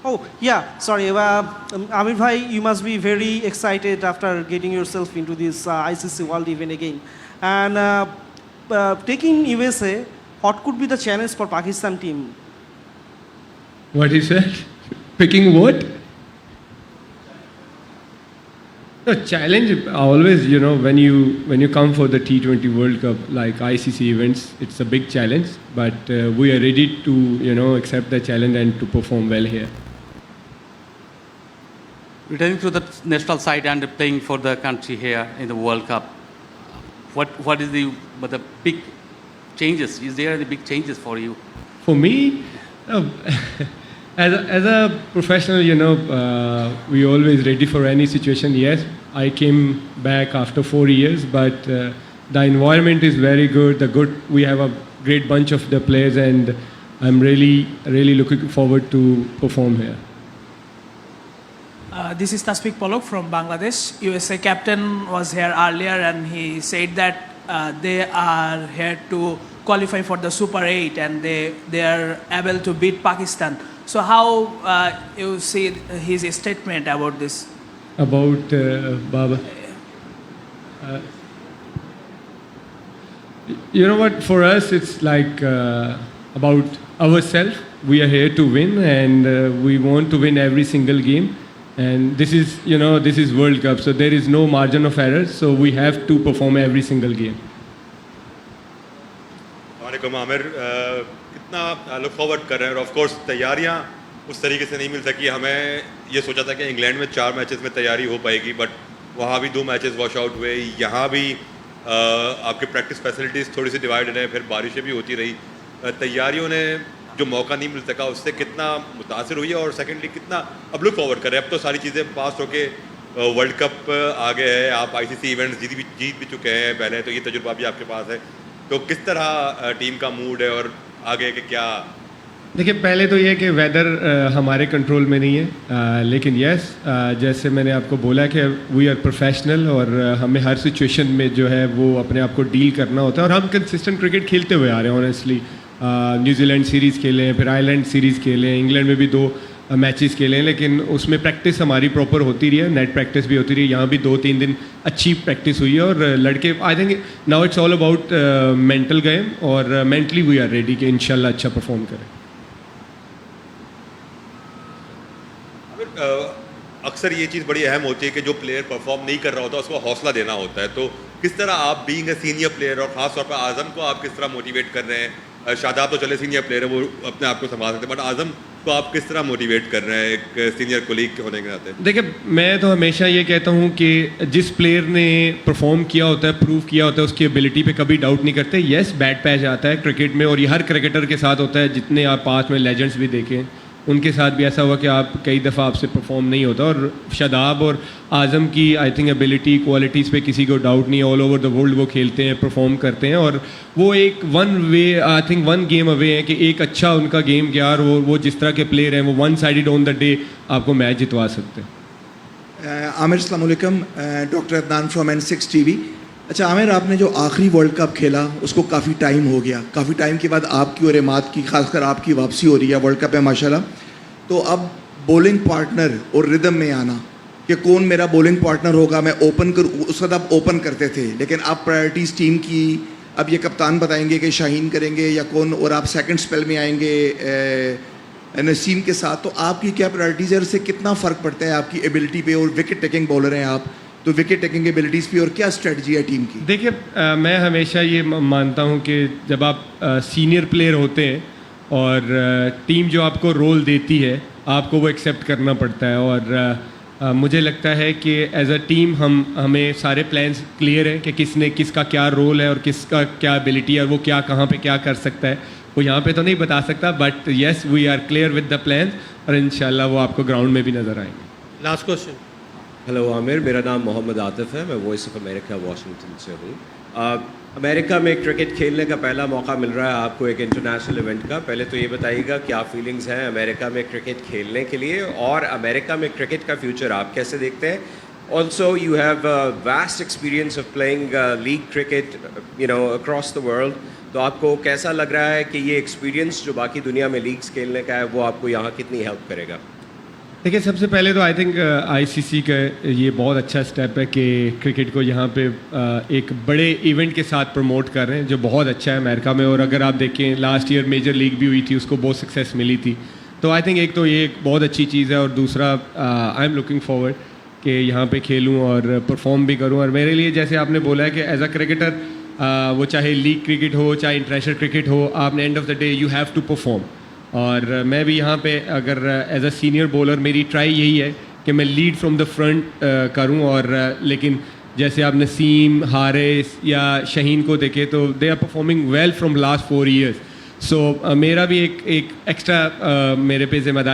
Oh, yeah, sorry. Amir Bhai, you must be very excited after getting yourself into this ICC World event again. And taking USA, what could be the challenge for Pakistan team? What he said? Picking what? The challenge always, when you come for the T20 World Cup like ICC events, it's a big challenge. But we are ready to, accept the challenge and to perform well here. Returning to the national side and playing for the country here in the World Cup, what is the big changes? Is there any big changes for you? For me, as a professional, we always ready for any situation. Yes, I came back after 4 years, but the environment is very good. We have a great bunch of the players, and I'm really looking forward to perform here. This is Tasbik Polok from Bangladesh. USA captain was here earlier and he said that they are here to qualify for the Super 8 and they are able to beat Pakistan. So how you see his statement about this? About Baba? You know what, for us it's like about ourselves. We are here to win and we want to win every single game. And this is World Cup, so there is no margin of error. So we have to perform every single game. वालेकुम आमिर, कितना look forward कर रहे हैं और of course तैयारियां उस तरीके से नहीं मिल सकी. हमें ये सोचा था कि इंग्लैंड में 4 मैचेस में तैयारी हो पाएगी, बट वहाँ भी 2 मैचेस वॉश आउट हुए. यहाँ भी आपके प्रैक्टिस फैसिलिटीज़ थोड़ी सी डिवाइडेड है, फिर बारिशें भी होती रही. तैयारियों ने जो मौका नहीं मिल सका उससे कितना मुतासिर हुई है, और सेकेंडली कितना अब लुक फॉरवर्ड कर रहे हैं. अब तो सारी चीज़ें पास होके वर्ल्ड कप आ गए हैं, आप आईसीसी इवेंट्स जीत भी चुके हैं पहले, तो ये तजुर्बा भी आपके पास है. तो किस तरह टीम का मूड है और आगे के क्या? देखिए, पहले तो ये कि वेदर हमारे कंट्रोल में नहीं है, लेकिन यस, जैसे मैंने आपको बोला कि वी आर प्रोफेशनल और हमें हर सिचुएशन में जो है वो अपने आप को डील करना होता है. और हम कंसिस्टेंट क्रिकेट खेलते हुए आ रहे हैं ऑनेस्टली. न्यूजीलैंड सीरीज़ खेले हैं, फिर आयरलैंड सीरीज़ खेले हैं, इंग्लैंड में भी 2 मैचेस खेले हैं, लेकिन उसमें प्रैक्टिस हमारी प्रॉपर होती रही है, नेट प्रैक्टिस भी होती रही है. यहाँ भी 2-3 दिन अच्छी प्रैक्टिस हुई है और लड़के, I think now it's all about mental game, और मेंटली वी आर रेडी कि इंशाल्लाह अच्छा परफॉर्म करें. अक्सर ये चीज़ बड़ी अहम होती है कि जो प्लेयर परफॉर्म नहीं कर रहा होता उसको हौसला देना होता है. तो किस तरह आप बीइंग ए सीनियर प्लेयर और ख़ास तौर पर आज़म को आप किस तरह मोटिवेट कर रहे हैं? शादाब तो चले सीनियर प्लेयर है, वो अपने आप को संभाल सकते हैं, बट आज़म को आप किस तरह मोटिवेट कर रहे हैं एक सीनियर कोलीग होने के नाते? देखिए, मैं तो हमेशा ये कहता हूँ कि जिस प्लेयर ने परफॉर्म किया होता है, प्रूव किया होता है, उसकी एबिलिटी पे कभी डाउट नहीं करते. येस, बैड पैच आता है क्रिकेट में, और ये हर क्रिकेटर के साथ होता है. जितने आप पास में लेजेंड्स भी देखें, उनके साथ भी ऐसा हुआ कि आप कई दफ़ा आपसे परफॉर्म नहीं होता. और शादाब और आज़म की आई थिंक एबिलिटी, क्वालिटीज़ पे किसी को डाउट नहीं है. ऑल ओवर द वर्ल्ड वो खेलते हैं, परफॉर्म करते हैं, और वो एक वन गेम अवे है कि एक अच्छा उनका गेम गया, और वो जिस तरह के प्लेयर हैं वो one sided on the day आपको मैच जितवा सकते हैं. आमिर, अस्सलाम वालेकुम. Doctor Adnan from N6 TV. अच्छा आमिर, आपने जो आखिरी वर्ल्ड कप खेला उसको काफ़ी टाइम हो गया. काफ़ी टाइम के बाद आपकी और इमाद की, खासकर आपकी वापसी हो रही है वर्ल्ड कप में माशाल्लाह. तो अब बॉलिंग पार्टनर और रिदम में आना कि कौन मेरा बॉलिंग पार्टनर होगा, मैं ओपन कर, उस वक्त आप ओपन करते थे, लेकिन अब प्रायोरिटीज़ टीम की, अब ये कप्तान बताएंगे कि शाहीन करेंगे या कौन, और आप सेकंड स्पेल में आएंगे नसीम के साथ. तो आपकी क्या प्रायोरिटीज़ है, उससे कितना फ़र्क पड़ता है आपकी एबिलिटी पे? और विकेट टेकिंग बॉलर हैं आप, तो विकेट टेकिंग एबिलिटीज़ पे और क्या स्ट्रेटजी है टीम की? देखिए, मैं हमेशा ये मानता हूँ कि जब आप सीनियर प्लेयर होते हैं और टीम जो आपको रोल देती है, आपको वो एक्सेप्ट करना पड़ता है. और मुझे लगता है कि एज अ टीम हमें सारे प्लान्स क्लियर हैं कि किसका क्या रोल है और किसका क्या एबिलिटी है, और वो क्या कहाँ पे क्या कर सकता है. वो यहाँ पे तो नहीं बता सकता, but yes, we are clear with the plans, और इंशाल्लाह वो आपको ग्राउंड में भी नज़र आएंगे. Last question. हेलो आमिर, मेरा नाम मोहम्मद आतिफ है, मैं वॉइस ऑफ अमेरिका वाशिंगटन से हूँ. अमेरिका में क्रिकेट खेलने का पहला मौका मिल रहा है आपको एक इंटरनेशनल इवेंट का. पहले तो ये बताइएगा क्या फीलिंग्स हैं अमेरिका में क्रिकेट खेलने के लिए, और अमेरिका में क्रिकेट का फ्यूचर आप कैसे देखते हैं? Also you have vast experience of playing league cricket across the world. तो आपको कैसा लग रहा है कि ये एक्सपीरियंस जो बाकी दुनिया में लीग्स खेलने का है वो आपको यहाँ कितनी हेल्प करेगा? देखिए सबसे पहले तो आई थिंक आईसीसी का ये बहुत अच्छा स्टेप है कि क्रिकेट को यहाँ पे एक बड़े इवेंट के साथ प्रमोट कर रहे हैं, जो बहुत अच्छा है अमेरिका में। और अगर आप देखें लास्ट ईयर मेजर लीग भी हुई थी, उसको बहुत सक्सेस मिली थी। तो आई थिंक एक तो ये एक बहुत अच्छी चीज़ है, और दूसरा आई एम लुकिंग फॉरवर्ड कि यहाँ पे खेलूँ और परफॉर्म भी करूँ। और मेरे लिए जैसे आपने बोला है कि एज अ क्रिकेटर, वो चाहे लीग क्रिकेट हो चाहे इंटरनेशनल क्रिकेट हो, आपने end of the day you have to perform. और मैं भी यहाँ पे अगर एज अ सीनियर बॉलर मेरी ट्राई यही है कि मैं लीड फ्रॉम द फ्रंट करूँ। और लेकिन जैसे आप नसीम, हारिस या शहीन को देखें तो they are performing well from last 4 years। So मेरा भी एक एक्स्ट्रा मेरे पे जिम्मेदारी